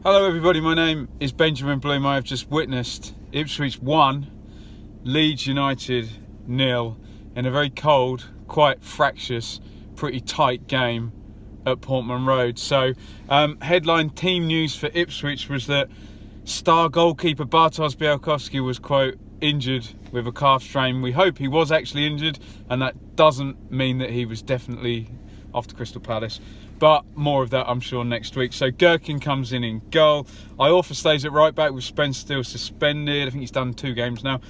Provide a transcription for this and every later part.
Hello everybody, my name is Benjamin Bloom. I have just witnessed Ipswich 1, Leeds United 0 in a very cold, quite fractious, pretty tight game at Portman Road. So headline team news for Ipswich was that star goalkeeper Bartosz Białkowski was, quote, injured with a calf strain. We hope he was actually injured, and that doesn't mean that he was definitely off to Crystal Palace. But more of that, I'm sure, next week. So Gherkin comes in goal. Iorfa stays at right back with Spence still suspended. I think he's done 2 games now.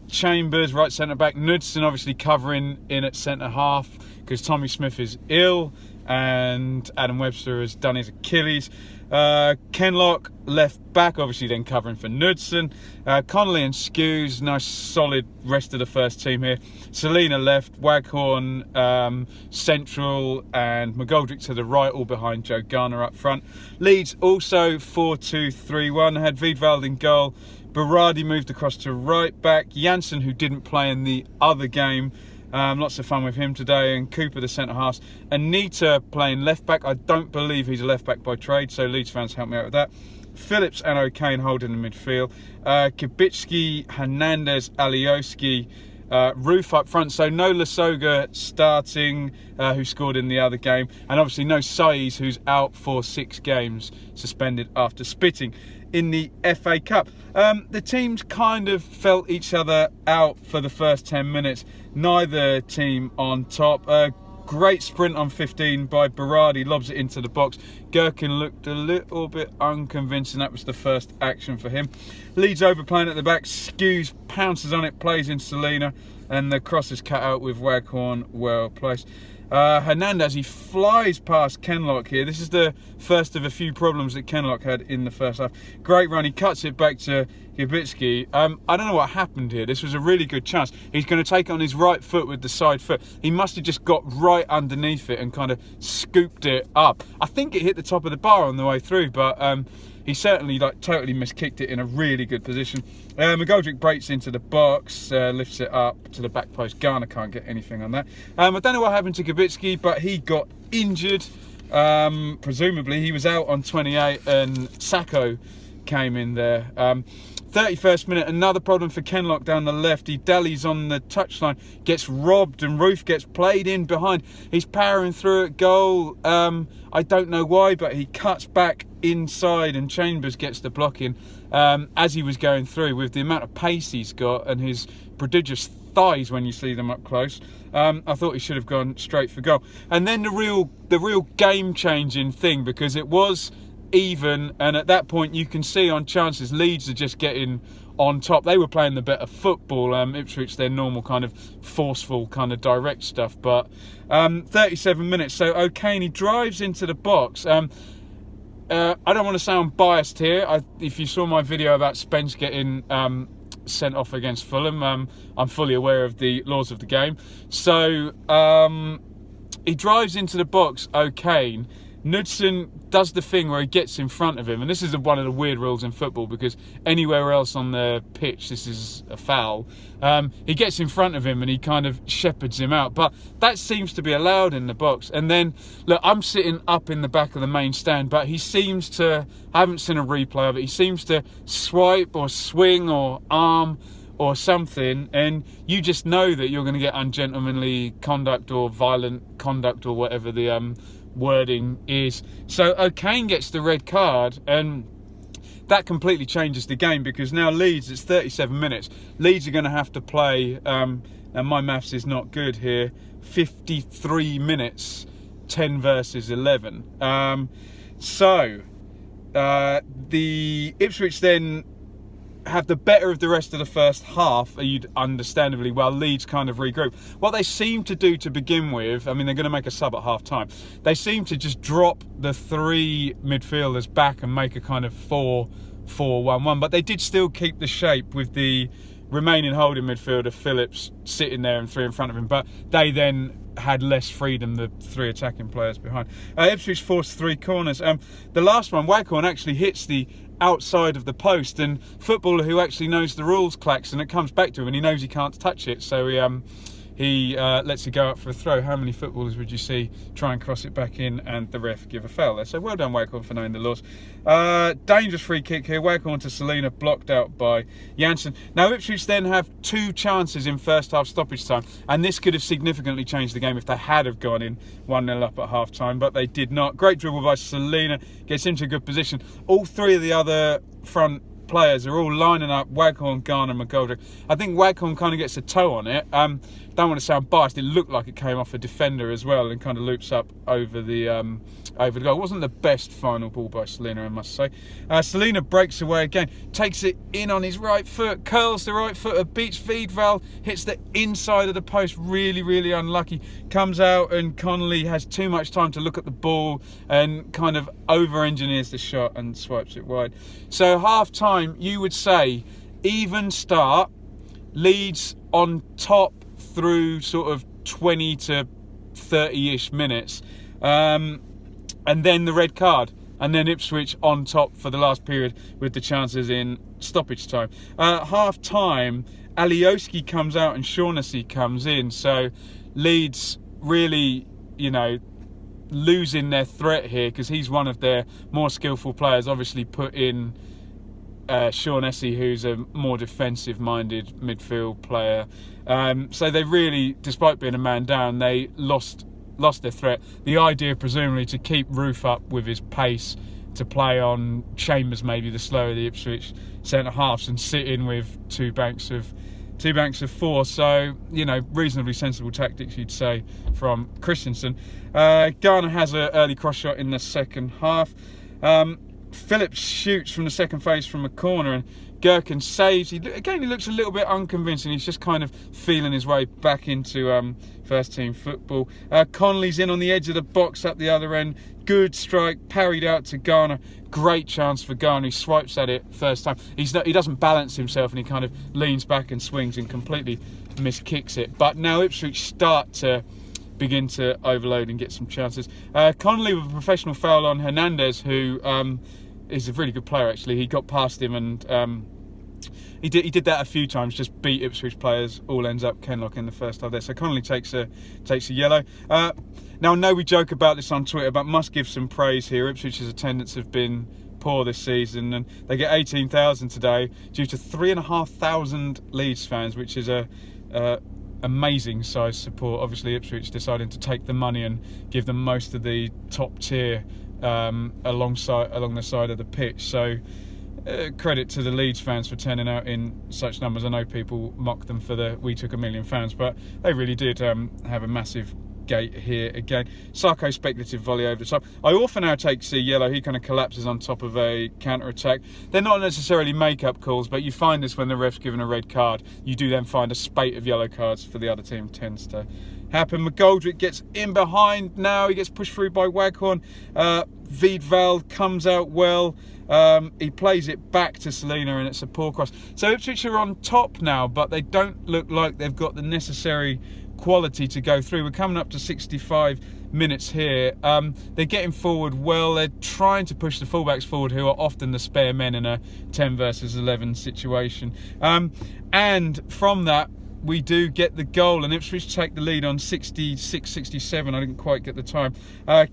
Chambers, right centre-back. Knudsen obviously covering in at centre-half because Tommy Smith is ill and Adam Webster has done his Achilles. Kenlock left back, obviously then covering for Knudsen. Connolly and Skews, nice solid rest of the first team here. Celina left, Waghorn central, and McGoldrick to the right, all behind Joe Garner up front. Leeds also 4-2-3-1, had Wiedwald in goal. Berardi moved across to right back. Janssen, who didn't play in the other game, lots of fun with him today, and Cooper the centre half. Anita playing left back. I don't believe he's a left back by trade, so Leeds fans help me out with that. Phillips and O'Kane holding the midfield. Kubicki, Hernandez, Alioski, Roof up front. So no Lasoga starting, who scored in the other game, and obviously no Saiz, who's out for 6 games, suspended after spitting in the FA Cup. The teams kind of felt each other out for the first 10 minutes. Neither team on top. Great sprint on 15 by Berardi, lobs it into the box. Gherkin looked a little bit unconvincing. That was the first action for him. Leeds overplaying at the back. Skews pounces on it, plays in Celina, and the cross is cut out with Waghorn well placed. Hernandez, he flies past Kenlock here. This is the first of a few problems that Kenlock had in the first half. Great run, he cuts it back to Kubicki. I don't know what happened here. This was a really good chance. He's going to take it on his right foot with the side foot. He must have just got right underneath it and kind of scooped it up. I think it hit the top of the bar on the way through, but he certainly totally miskicked it in a really good position. McGoldrick breaks into the box, lifts it up to the back post. Garner can't get anything on that. I don't know what happened to Kubicki, but he got injured. Presumably he was out on 28 and Sacco came in there. 31st minute, another problem for Kenlock down the left. He dallies on the touchline, gets robbed, and Roof gets played in behind. He's powering through at goal. I don't know why, but he cuts back inside and Chambers gets the block in as he was going through. With the amount of pace he's got and his prodigious thighs when you see them up close, I thought he should have gone straight for goal. And then the real game-changing thing, because it was even, and at that point you can see on chances Leeds are just getting on top. They were playing the better football. Ipswich, their normal kind of forceful kind of direct stuff. But 37 minutes, so O'Kane, he drives into the box. I don't want to sound biased here. If you saw my video about Spence getting sent off against Fulham, I'm fully aware of the laws of the game. So he drives into the box, O'Kane. Knudsen does the thing where he gets in front of him, and this is one of the weird rules in football, because anywhere else on the pitch this is a foul. He gets in front of him and he kind of shepherds him out, but that seems to be allowed in the box. And then, look, I'm sitting up in the back of the main stand, but he seems to, I haven't seen a replay of it, he seems to swipe or swing or arm or something, and you just know that you're going to get ungentlemanly conduct or violent conduct or whatever the wording is. So O'Kane gets the red card, and that completely changes the game, because now Leeds, it's 37 minutes. Leeds are going to have to play, and my maths is not good here, 53 minutes, 10 versus 11. The Ipswich then have the better of the rest of the first half, you'd understandably, while Leeds kind of regroup. What they seem to do to begin with, I mean, they're going to make a sub at half time. They seem to just drop the 3 midfielders back and make a kind of 4-4-1-1. But they did still keep the shape with the remaining holding midfielder, Phillips, sitting there and 3 in front of him. But they then had less freedom, the 3 attacking players behind. Ipswich forced 3 corners. The last one, Waghorn actually hits the outside of the post, and footballer who actually knows the rules clacks, and it comes back to him and he knows he can't touch it, so he lets it go up for a throw. How many footballers would you see try and cross it back in and the ref give a foul there? So well done Waghorn for knowing the laws. Dangerous free kick here. Waghorn to Celina, blocked out by Janssen. Now Ipswich then have 2 chances in first half stoppage time, and this could have significantly changed the game if they had have gone in 1-0 up at half time, but they did not. Great dribble by Celina, gets into a good position. All 3 of the other front players are all lining up: Waghorn, Garner, McGoldrick. I think Waghorn kind of gets a toe on it. Don't want to sound biased, it looked like it came off a defender as well and kind of loops up over the goal. It wasn't the best final ball by Celina, I must say. Celina breaks away again, takes it in on his right foot, curls the right footer, beats Wiedval, hits the inside of the post, really unlucky. Comes out and Connolly has too much time to look at the ball and kind of over-engineers the shot and swipes it wide. So half-time, you would say, even start, Leeds on top through sort of 20 to 30-ish minutes, and then the red card, and then Ipswich on top for the last period with the chances in stoppage time. Half time, Alioski comes out and Shaughnessy comes in, so Leeds really, losing their threat here, because he's one of their more skillful players. Obviously put in Shaughnessy, who's a more defensive-minded midfield player. So they really, despite being a man down, they lost their threat. The idea, presumably, to keep Roof up with his pace, to play on Chambers, maybe the slower of the Ipswich centre-halves, and sit in with two banks of 4. So, reasonably sensible tactics, you'd say, from Christensen. Garner has an early cross shot in the second half. Phillips shoots from the second phase from a corner, and Gherkin saves. He looks a little bit unconvincing. He's just kind of feeling his way back into first team football. Connolly's in on the edge of the box up the other end. Good strike, parried out to Garner. Great chance for Garner. He swipes at it first time. He doesn't balance himself, and he kind of leans back and swings and completely miskicks it. But now Ipswich start to begin to overload and get some chances. Connolly with a professional foul on Hernandez, who is a really good player actually. He got past him and he did that a few times, just beat Ipswich players. All ends up Kenlock in the first half there. So Connolly takes a yellow. Now I know we joke about this on Twitter, but must give some praise here. Ipswich's attendance have been poor this season, and they get 18,000 today due to 3,500 Leeds fans, which is a amazing size support. Obviously Ipswich deciding to take the money and give them most of the top tier along the side of the pitch. So credit to the Leeds fans for turning out in such numbers. I know people mock them for the "we took 1,000,000 fans," but they really did have a massive gate here again. Sarko speculative volley over the top. Iorfa now takes a yellow. He kind of collapses on top of a counter-attack. They're not necessarily make-up calls, but you find this when the ref's given a red card. You do then find a spate of yellow cards for the other team tends to happen. McGoldrick gets in behind now. He gets pushed through by Waghorn. Wiedval comes out well. He plays it back to Celina, and it's a poor cross. So Ipswich are on top now, but they don't look like they've got the necessary quality to go through. We're coming up to 65 minutes here. They're getting forward well. They're trying to push the fullbacks forward, who are often the spare men in a 10 versus 11 situation. And from that, we do get the goal, and Ipswich take the lead on 66-67. I didn't quite get the time.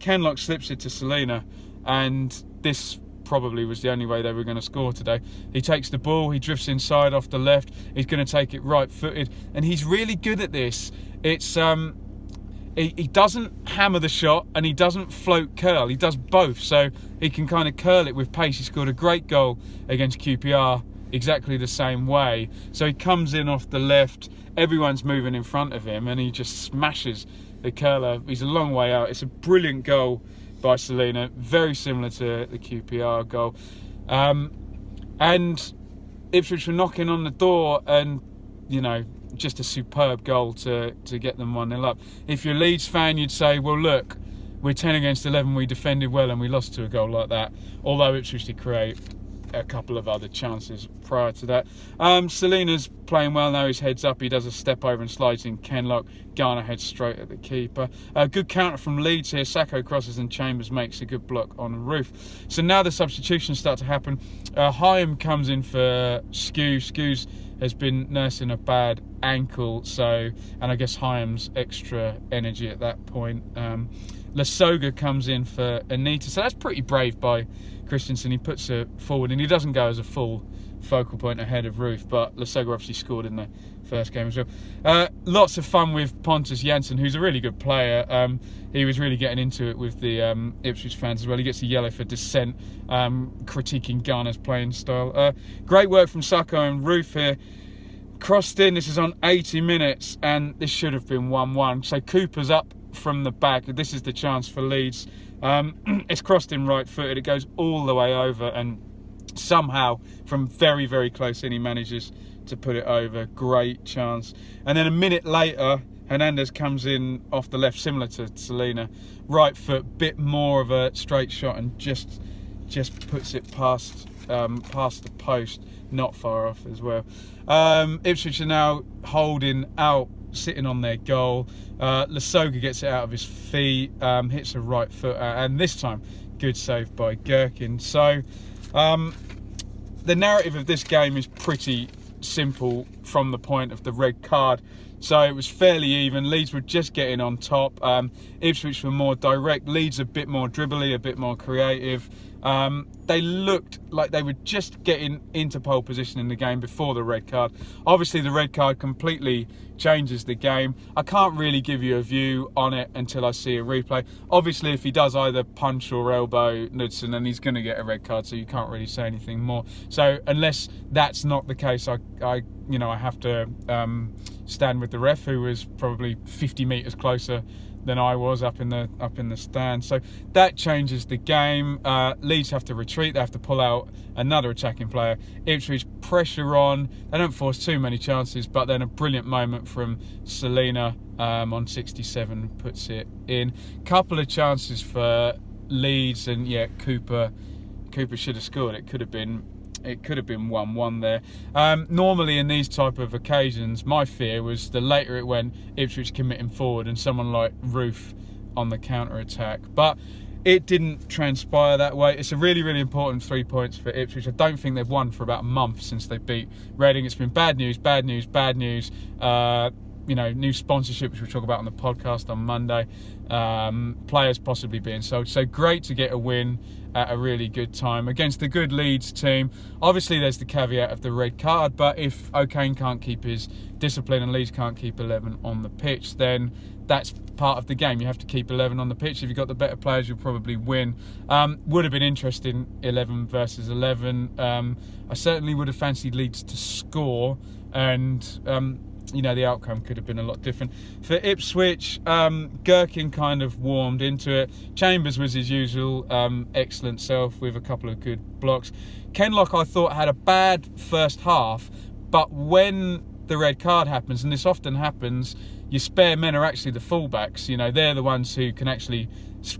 Kenlock slips it to Celina, and this probably was the only way they were going to score today. He takes the ball, he drifts inside off the left, he's going to take it right-footed, and he's really good at this. It's he doesn't hammer the shot and he doesn't float curl. He does both, so he can kind of curl it with pace. He scored a great goal against QPR exactly the same way. So he comes in off the left, everyone's moving in front of him, and he just smashes the curler. He's a long way out. It's a brilliant goal by Celina, very similar to the QPR goal. And Ipswich were knocking on the door, and just a superb goal to get them 1-0 up. If you're a Leeds fan, you'd say, well, look, we're 10 against 11, we defended well and we lost to a goal like that. Although Ipswich did create a couple of other chances prior to that. Celina's playing well now. His head's up. He does a step over and slides in Kenlock. Garner heads straight at the keeper. Good counter from Leeds here. Sacco crosses and Chambers makes a good block on Roof. So now the substitutions start to happen. Hyam comes in for Skew. Skew's has been nursing a bad ankle, so, and I guess Hyam's extra energy at that point. Lasogga comes in for Anita, so that's pretty brave by Christensen. He puts her forward, and he doesn't go as a full focal point ahead of Ruth, but Lasogga obviously scored in the first game as well. Lots of fun with Pontus Jansson, who's a really good player. He was really getting into it with the Ipswich fans as well. He gets a yellow for dissent, critiquing Ghana's playing style. Great work from Sacco and Ruth here. Crossed in, this is on 80 minutes, and this should have been 1-1. So Cooper's up from the back. This is the chance for Leeds. It's crossed in right-footed. It goes all the way over, and somehow from very, very close in he manages to put it over. Great chance. And then a minute later, Hernandez comes in off the left, similar to Celina. Right foot, bit more of a straight shot, and just puts it past the post, not far off as well. Ipswich are now holding out, sitting on their goal. Lasogga gets it out of his feet, hits a right foot, and this time good save by Gherkin. So the narrative of this game is pretty simple from the point of the red card. So it was fairly even. Leeds were just getting on top. Ipswich were more direct. Leeds a bit more dribbly, a bit more creative. They looked like they were just getting into pole position in the game before the red card. Obviously the red card completely changes the game. I can't really give you a view on it until I see a replay. Obviously if he does either punch or elbow Knudsen, then he's going to get a red card, so you can't really say anything more. So unless that's not the case, I have to stand with the ref, who was probably 50 metres closer than I was up in the stand. So that changes the game. Leeds have to retreat. They have to pull out another attacking player. Ipswich pressure on. They don't force too many chances, but then a brilliant moment from Celina on 67 puts it in. Couple of chances for Leeds, and yeah, Cooper should have scored. It could have been 1-1 there. Normally in these type of occasions, my fear was the later it went, Ipswich committing forward and someone like Roof on the counter-attack. But it didn't transpire that way. It's a really, really important 3 points for Ipswich. I don't think they've won for about a month since they beat Reading. It's been bad news, bad news, bad news. New sponsorship, which we'll talk about on the podcast on Monday. Players possibly being sold. So great to get a win at a really good time against a good Leeds team. Obviously there's the caveat of the red card, but if O'Kane can't keep his discipline and Leeds can't keep 11 on the pitch, then that's part of the game. You have to keep 11 on the pitch. If you've got the better players, you'll probably win. Would have been interesting 11 versus 11. I certainly would have fancied Leeds to score, and the outcome could have been a lot different. For Ipswich, Gherkin kind of warmed into it. Chambers was his usual excellent self with a couple of good blocks. Kenlock, I thought, had a bad first half, but when the red card happens, and this often happens, your spare men are actually the fullbacks. They're the ones who can actually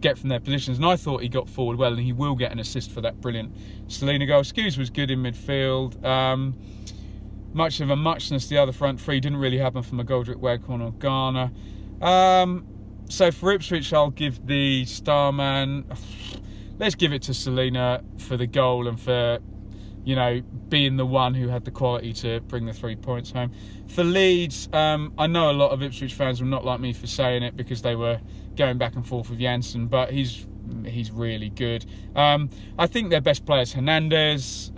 get from their positions, and I thought he got forward well, and he will get an assist for that brilliant Celina goal. Skews was good in midfield. Much of a muchness, the other front three didn't really happen for McGoldrick, Waghorn or Garner. So for Ipswich, I'll give the star man, let's give it to Celina for the goal and for being the one who had the quality to bring the 3 points home. For Leeds, I know a lot of Ipswich fans will not like me for saying it because they were going back and forth with Jansson, but he's really good. I think their best player is Hernandez.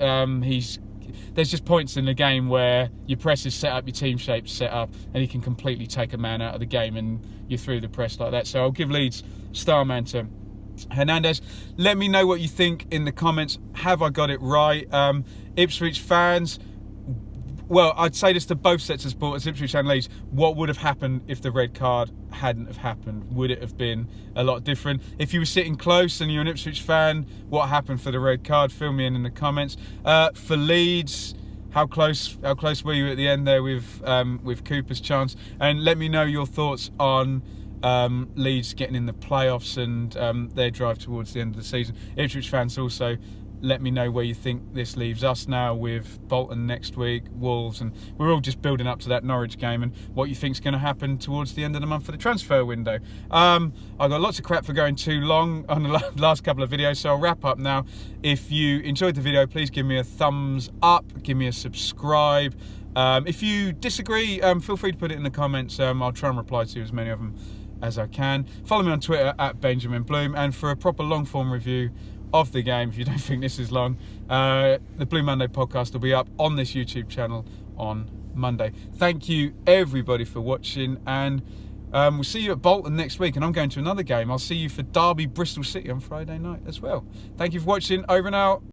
There's just points in the game where your press is set up, your team shape's set up, and he can completely take a man out of the game and you're through the press like that. So I'll give Leeds star man to Hernandez. Let me know what you think in the comments. Have I got it right? Ipswich fans, well, I'd say this to both sets of supporters, Ipswich and Leeds. What would have happened if the red card hadn't have happened? Would it have been a lot different? If you were sitting close and you're an Ipswich fan, what happened for the red card? Fill me in the comments. For Leeds, how close were you at the end there with Cooper's chance? And let me know your thoughts on Leeds getting in the playoffs and their drive towards the end of the season. Ipswich fans also, let me know where you think this leaves us now with Bolton next week, Wolves, and we're all just building up to that Norwich game, and what you think's going to happen towards the end of the month for the transfer window. I've got lots of crap for going too long on the last couple of videos, so I'll wrap up now. If you enjoyed the video, please give me a thumbs up, give me a subscribe. If you disagree, feel free to put it in the comments. I'll try and reply to as many of them as I can. Follow me on Twitter at Benjamin Bloom, and for a proper long form review of the game, if you don't think this is long, the Blue Monday podcast will be up on this YouTube channel on Monday. Thank you everybody for watching, and we'll see you at Bolton next week, and I'm going to another game. I'll see you for Derby Bristol City on Friday night as well. Thank you for watching. Over and out.